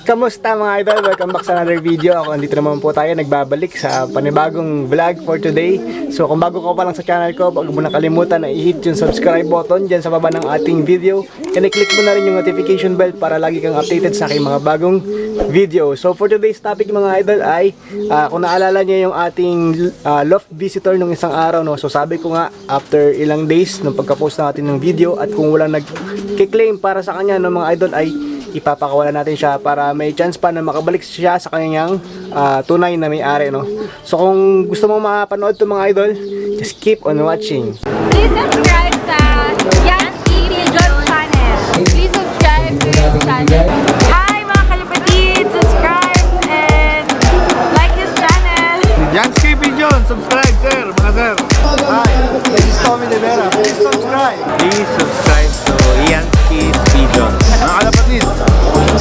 Kamusta mga idol? Welcome back sa another video. Ako andito naman po tayo, nagbabalik sa panibagong vlog for today. So kung bago ka pa lang sa channel ko, huwag mo na kalimutan na i-hit yung subscribe button dyan sa baba ng ating video. And i-click mo na rin yung notification bell para lagi kang updated sa aking mga bagong video. So for today's topic mga idol ay kung naalala niyo yung ating loft visitor nung isang araw, no? So sabi ko nga after ilang days nung pagka-post natin ng video at kung walang nag-claim para sa kanya no mga idol ay ipapakawalan natin siya para may chance pa na makabalik siya sa kanyang tunay na may-ari, no? So kung gusto mong mapanood to mga idol, just keep on watching. Please subscribe sa Yansky Pigeon channel. Please subscribe to his channel. Hi mga kalapatid! Subscribe and like his channel. Yansky Pigeon, subscribe sir, mga sir. Hi, this is Tommy Rivera. Please subscribe. Please subscribe to Yansky Pigeon. Mga kalapatid,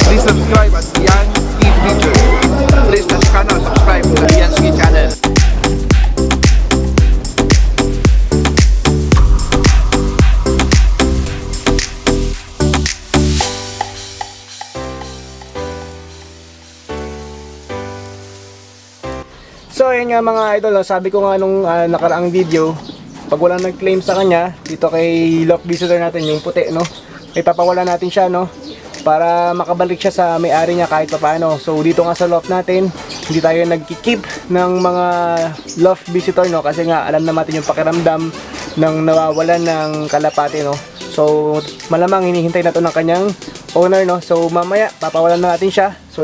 please subscribe at Yansky Pigeon. Please na channel, subscribe to Yansky channel. So ayun nga mga idol, no? Sabi ko nga nung nakaraang video, pag walang nag-claim sa kanya, dito kay loft visitor natin, yung puti, no? Ipapawala natin siya, no? Para makabalik siya sa may-ari niya kahit paano. So dito nga sa loft natin, hindi tayo nagki-keep ng mga loft visitor, no? Kasi nga alam natin yung pakiramdam ng nawawalan ng kalapati, no? So malamang hinihintay na to ng kanyang owner, no? So mamaya papawalan na natin siya. So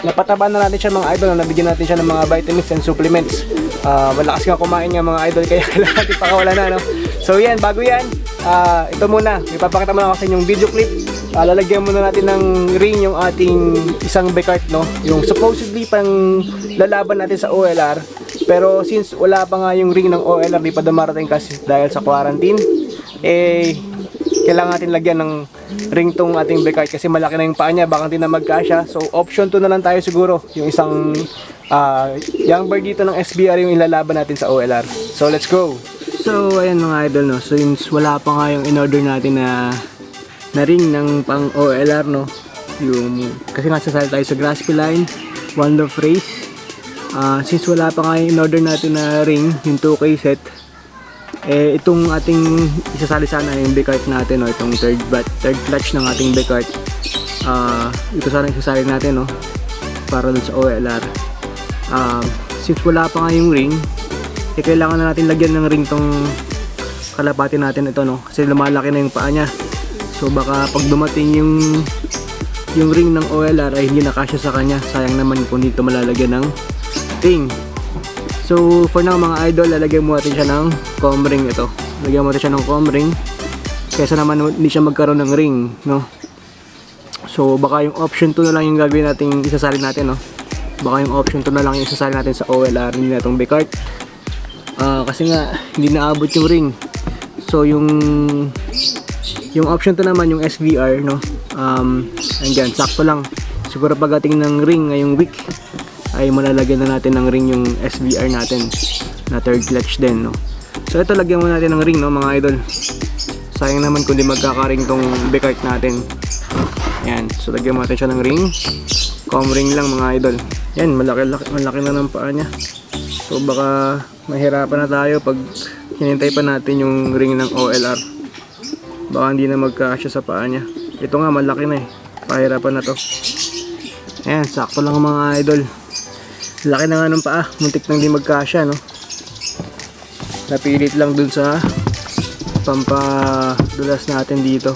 napataban na natin siya mga idol, nabigyan natin siya ng mga vitamins and supplements. Malakas nga kumain nga mga idol, kaya kailangan natin pakawala na, no? So yan, bago yan, ito muna, ipapakita mo na ako sa inyong video clip. Lalagyan muna natin ng ring yung ating isang Becart, no? Yung supposedly pang lalaban natin sa OLR. Pero since wala pa nga yung ring ng OLR, di pa dumarating kasi dahil sa quarantine, kailangan natin lagyan ng ring tong ating Becart kasi malaki na yung paa niya, baka hindi na magkasya. So option 2 na lang tayo siguro, yung isang young bird dito ng SBR yung ilalaban natin sa OLR. So let's go! So ayan mga idol, no? So since wala pa nga yung in-order natin na ring ng pang OLR, no? Yung, kasi nga sasali tayo sa Grasspeline, One Love Race. Since wala pa nga yung in-order natin na ring, yung 2K set, itong ating isasali sana yung Becart natin, no? Itong third clutch ng ating Becart, ito sana isasali natin, no? Para dun sa OLR. Since wala pa nga yung ring, kailangan na natin lagyan ng ring tong kalapati natin ito, no? Kasi lumalaki na yung paa niya. So baka pag dumating yung ring ng OLR ay hindi nakasya sa kanya, sayang naman kung dito malalagyan ng ring. So for now mga idol, lalagyan mo natin siya ng comb ring ito. Lagyan mo natin siya ng comb ring kaysa naman hindi siya magkaroon ng ring, no? So baka yung option 2 na lang yung gagawin natin, isasali natin, no? Baka yung option 2 na lang yung isasali natin sa OLR, hindi na itong Becart. Kasi nga hindi naabot yung ring. So yung option 2 naman yung SVR, no? Andyan, sakto lang. Siguro pagdating ng ring ngayong week ay malalagyan na natin ng ring yung SVR natin na third clutch din, no? So ito, lagyan mo natin ng ring, no mga idol. Sayang naman kung di magkakaring tong Becart natin. Yan, so lagyan mo natin siya ng ring. Comb ring lang mga idol. Yan, malaki na ng paa niya. So baka mahirapan na tayo pag hinintay pa natin yung ring ng OLR. Baka hindi na magkasya sa paa niya. Ito nga malaki na eh, pahirapan na to. Ayan, sakto lang mga idol. Laki na nga ng paa, muntik nang di magkasya, no? Napilit lang dun sa pampadulas natin dito.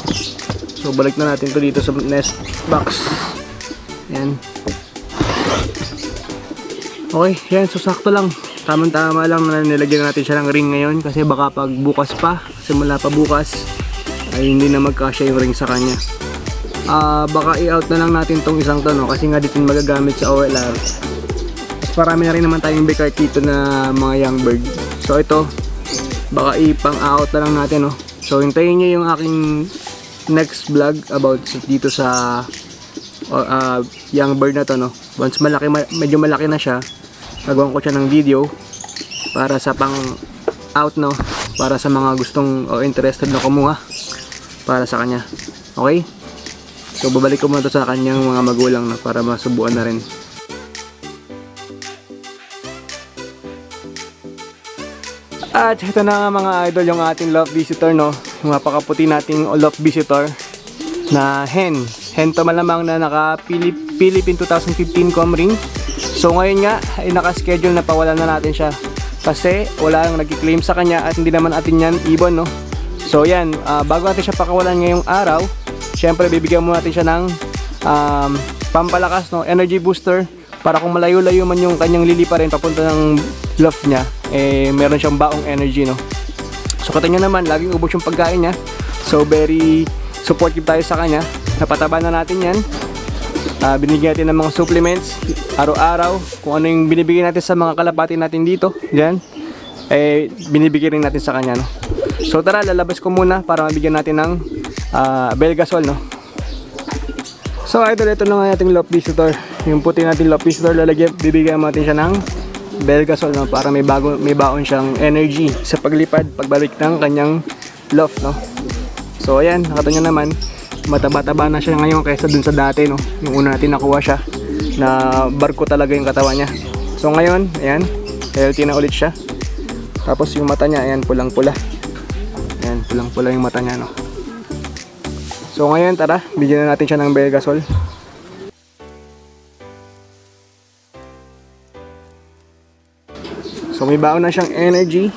So balik na natin to dito sa nest box. Ayan. Okay, yan, so sakto lang. Tamang-tama lang na nilagyan natin siya ng ring ngayon kasi baka pag bukas pa, simula pa bukas, ay hindi na magkasya yung ring sa kanya. Baka i-out na lang natin tong isang to, no? Kasi nga dito magagamit sa OLR. Mas marami na rin naman tayong Becart dito na mga young bird. So ito, baka ipang-out na lang natin, no? So hintayin nyo yung aking next vlog about dito sa young bird na to, no? Once medyo malaki na siya, nagawan ko siya ng video para sa pang-out, no? Para sa mga gustong o interested na kumuha para sa kanya. Okay? So babalik ko muna to sa kanyang mga magulang na para masubuan na rin. At ito na nga mga idol yung ating loft visitor, no? Yung napakaputi nating loft visitor na hen. Hen to malamang na naka Philippine 2015 Comring. So ngayon nga ay naka-schedule na pawalan na natin siya. Kasi wala nang nag-claim sa kanya at hindi naman atin yan ibon, no? So yan, bago natin siya pakawalan ngayong araw, syempre bibigyan muna natin siya ng pampalakas, no? Energy booster para kung malayo-layo man yung kanyang liliparin papunta ng loft niya, eh meron siyang baong energy, no? So kata nyo naman, laging ubos yung pagkain niya. So very supportive tayo sa kanya. Napataba na natin yan. Binigyan natin ng mga supplements araw-araw. Kung ano yung binibigay natin sa mga kalapati natin dito, dyan, eh binibigay rin natin sa kanya, no? So tara, lalabas ko muna para mabigyan natin ng Belgasol, no? So idol, ito na nga ating loft visitor. Yung puti natin loft visitor, bibigyan natin siya ng Belgasol, no? Para may baon siyang energy sa paglipad, pagbalik ng kanyang loft, no? So ayan, nakita nyo naman, mataba-taba na siya ngayon kaysa dun sa dati, no? Yung una natin nakuha siya na barko talaga yung katawan niya. So ngayon, ayan, healthy na ulit siya. Tapos yung mata niya, ayan, pulang-pula. Ayan, pulang-pula yung mata niya, no? So ngayon, tara, bigyan na natin siya ng Belgasol. So may baon na siyang energy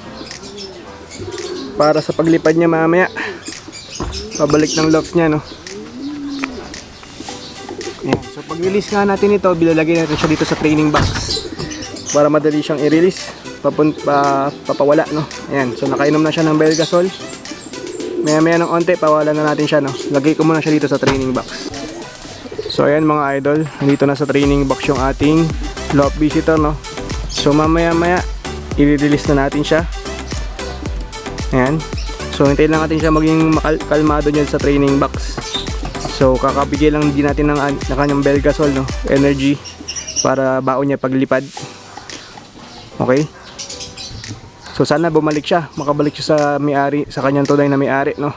para sa paglipad niya mamaya. Pabalik ng loft niya, no? Ayan. So pag-release nga natin ito, bilalagay natin siya dito sa training box para madali siyang i-release, papawala, no? Ayan. So nakainom na siya ng Belgasol. Maya-maya ng onte, pawalan na natin siya, no? Lagay ko muna siya dito sa training box. So ayan mga idol, nandito na sa training box yung ating loft visitor, no? So mamaya-maya, i-release na natin siya. Ayan. So hintayin lang natin siya maging kalmado niyan sa training box. So kakabigay lang din natin ng kanyang Belgasol, no? Energy para baon niya paglipad. Okay? So sana bumalik siya, makabalik siya sa may-ari, sa kanyang tunay na may-ari, no?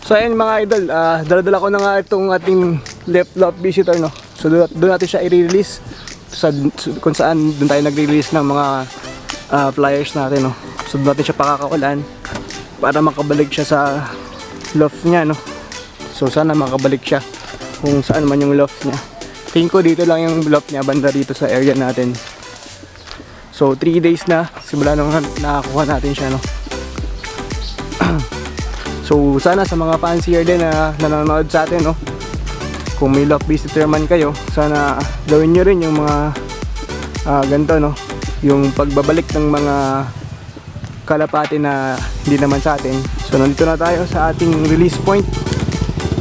So ayun mga idol, dala-dala ko na nga itong ating loft visitor, no? So doon natin siya i-release kung saan doon tayo nag-release ng mga flyers natin, no? So doon natin siya pakakawalan para makabalik siya sa loft niya, no? So sana makabalik siya kung saan man yung loft niya. Tingin ko dito lang yung loft niya, banda dito sa area natin. So 3 days na simula nung nakakuha natin siya, no? So sana sa mga fancier din na nanonood sa atin, no? Kung may loft visitor man kayo, sana gawin nyo rin yung mga ganito, no? Yung pagbabalik ng mga kalapati na hindi naman sa atin. So nandito na tayo sa ating release point.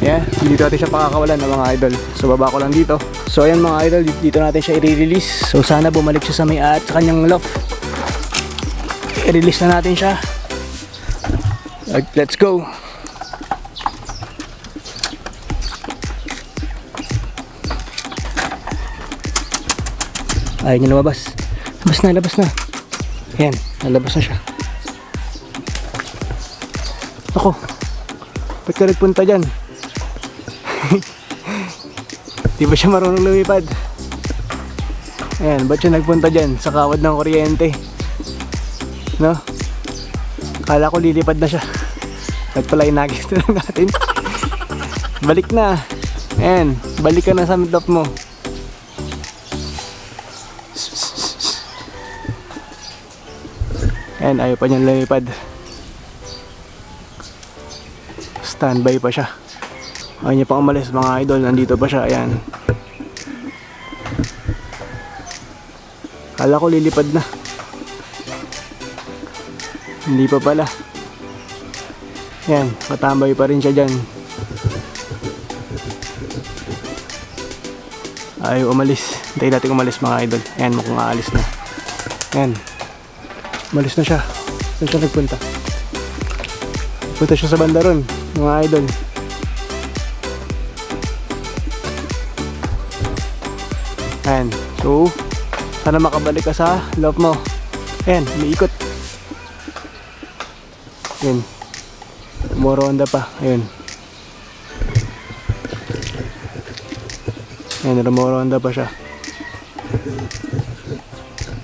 Yeah, dito natin siya pakakawalan ng mga idol. So baba ko lang dito. So ayan mga idol, dito natin siya i-release. So sana bumalik siya sa may at sa kanyang loft. I-release na natin siya. Let's go. Ayaw niya lumabas. Labas na. Ayan, nalabas na siya. Ako, ba't ka nagpunta dyan? Di ba siya marunong lumipad? Ayan, ba't siya nagpunta dyan sa kawad ng kuryente? No? Kala ko lilipad na siya. Nagpala inagis na lang natin. Balik na. Ayan, balik ka na sa top mo. Ayan, ayaw pa niyang lumipad. Standby pa siya. Ayaw niya pang umalis mga idol. Nandito pa siya. Ayan. Kala ko lilipad na. Hindi pa pala. Ayan. Patambay pa rin siya dyan. Ayaw umalis. Hintayin natin umalis mga idol. Ayan, mukhang aalis na. Ayan. Umalis na siya. Saan siya nagpunta? Punta siya sa banda ron, mga idol. Ayan. So, sana makabalik ka sa loft mo. Ayan, umiikot. Ayan. Moronda pa. Ayan. Ayan, rumoronda pa siya.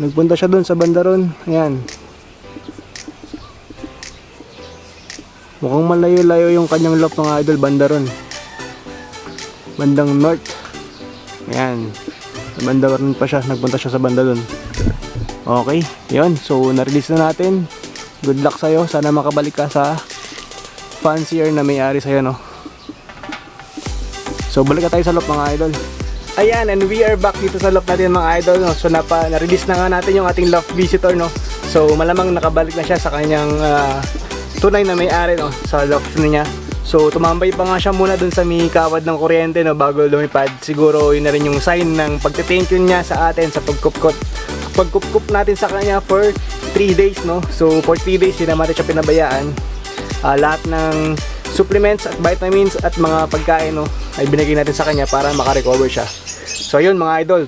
Nagpunta siya dun sa banda ron. Ayan. Mukhang malayo-layo yung kanyang loft mga idol, banda ron. Bandang north. Ayan. Banda ron pa siya. Nagpunta siya sa banda dun. Okay. Yun. So, na-release na natin. Good luck sa'yo. Sana makabalik ka sa fancier na may-ari sa'yo, no? So, balik na tayo sa loft mga idol. Ayan, and we are back dito sa loft natin mga idol, no? So, na-release na nga natin yung ating loft visitor, no? So, malamang nakabalik na siya sa kanyang tunay na may-ari, no? Sa loft niya. So, tumambay pa nga siya muna dun sa may kawad ng kuryente, no? Bago lumipad. Siguro, yun na rin yung sign ng pagte-thank you niya sa atin sa pagkup-kup natin sa kanya for 3 days, no? So, for 3 days, hindi naman siya pinabayaan. Lahat ng supplements at vitamins at mga pagkain, no, ay binigay natin sa kanya para makarecover siya. So yun mga idol,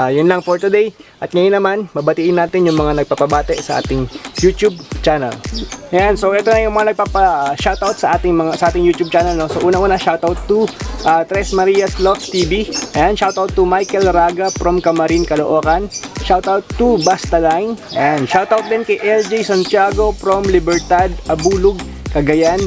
yun lang for today. At ngayon naman, babatiin natin yung mga nagpapabate sa ating YouTube channel. Ayan, so ito na yung mga nagpapa-shoutout sa ating YouTube channel, no. So unang-una, shoutout to Tres Marias Loves TV. Ayan, shoutout to Michael Raga from Camarin, Caloocan. Shoutout to Bastaline. Ayan, shoutout din kay LJ Santiago from Libertad, Abulug, Cagayan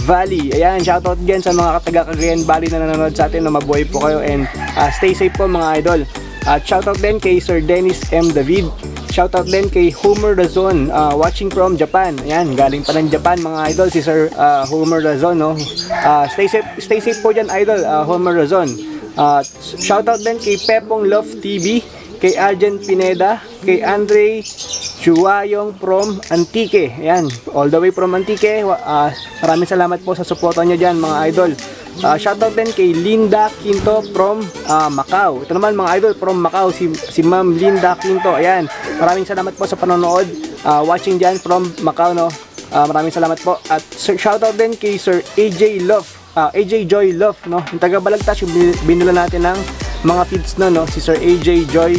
Valley. Ayan, shoutout din sa mga taga Cagayan Valley na nanonood sa atin, na mabuhay po kayo and stay safe po mga idol. At shoutout din kay Sir Dennis M. David. Shoutout din kay Homer Razon, watching from Japan. Ayan, galing pa ng Japan mga idol si Sir Homer Razon, no? Stay safe po dyan idol, Homer Razon. Shoutout din kay Pepong Love TV, kay Arjen Pineda, kay Andre Chuayong from Antique. Ayan, all the way from Antique. Maraming salamat po sa suporta nyo dyan mga idol. Shoutout din kay Linda Quinto from Macau. Ito naman mga idol, from Macau, si Ma'am Linda Quinto. Ayan, maraming salamat po sa panonood, watching dyan from Macau, no? Maraming salamat po. At shoutout din kay Sir AJ Love, AJ Joy Love, no? Yung taga Balagtas, yung binila natin ng mga feeds na, no? Si Sir AJ Joy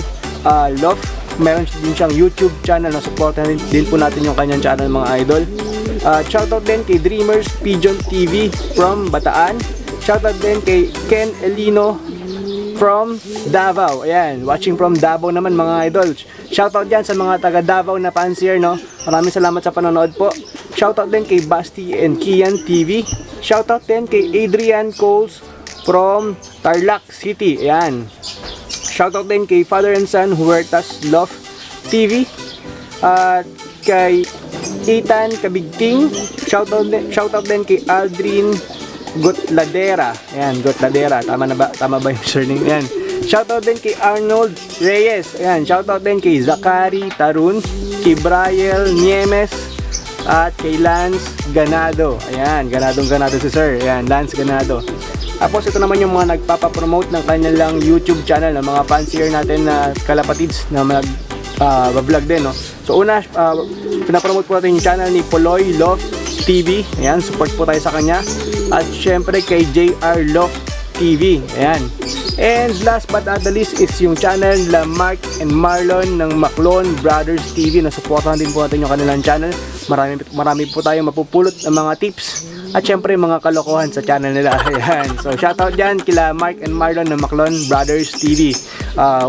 Love. Meron din siyang YouTube channel, no? Supportan din po natin yung kanyang channel mga idol. Shoutout din kay Dreamers Pigeon TV from Bataan. Shoutout din kay Ken Elino from Davao. Ayan, watching from Davao naman mga idol. Shoutout dyan sa mga taga Davao na fancier, no? Maraming salamat sa panonood po. Shoutout din kay Basti and Kian TV. Shoutout din kay Adrian Coles from Tarlac City. Ayan. Shoutout din kay Father and Son Huertas Love TV. At kay Ethan Kabigting. Shoutout din kay Aldrin Gotladera. Ayan, Gotladera. Tama ba yung surname? Ayan. Shoutout din kay Arnold Reyes. Ayan, shoutout din kay Zachary Tarun, kay Briel Niemes, at kay Lance Ganado. Ayan, ganado si Sir. Ayan, Lance Ganado. Tapos ito naman yung mga nagpapapromote ng kanilang YouTube channel, ng mga fancier natin na kalapatids na mag-vlog din, no? So una, pinapromote po natin yung channel ni Poloy Love TV. Ayan, support po tayo sa kanya. At syempre kay JR Love TV. Ayan. And last but not the least is yung channel la Mark and Marlon ng Maclon Brothers TV. Nasuportahan din po natin yung kanilang channel. Marami po tayong mapupulot ng mga tips at syempre mga kalokohan sa channel nila. Ayan. So shoutout dyan kila Mark and Marlon ng Maclon Brothers TV.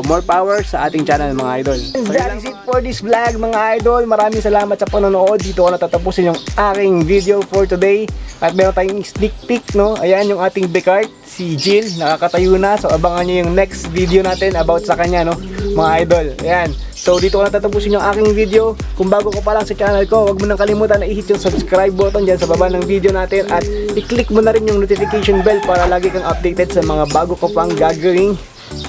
More power sa ating channel mga idol. So that is it for this vlog mga idol. Maraming salamat sa panonood. Dito ko natatapusin yung aking video for today. At meron tayong sneak peek, no? Ayan yung ating Becart, si Jill, nakakatayo na. So abangan nyo yung next video natin about sa kanya, no? Mga idol. Ayan. So dito ko natatapusin yung aking video. Kung bago ko pa lang sa channel ko, huwag mo nang kalimutan na i-hit yung subscribe button dyan sa baba ng video natin. At i-click mo na rin yung notification bell para lagi kang updated sa mga bago ko pang gagawing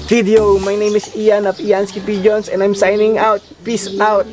video. My name is Ian of Ianski Pigeons and I'm signing out. Peace out.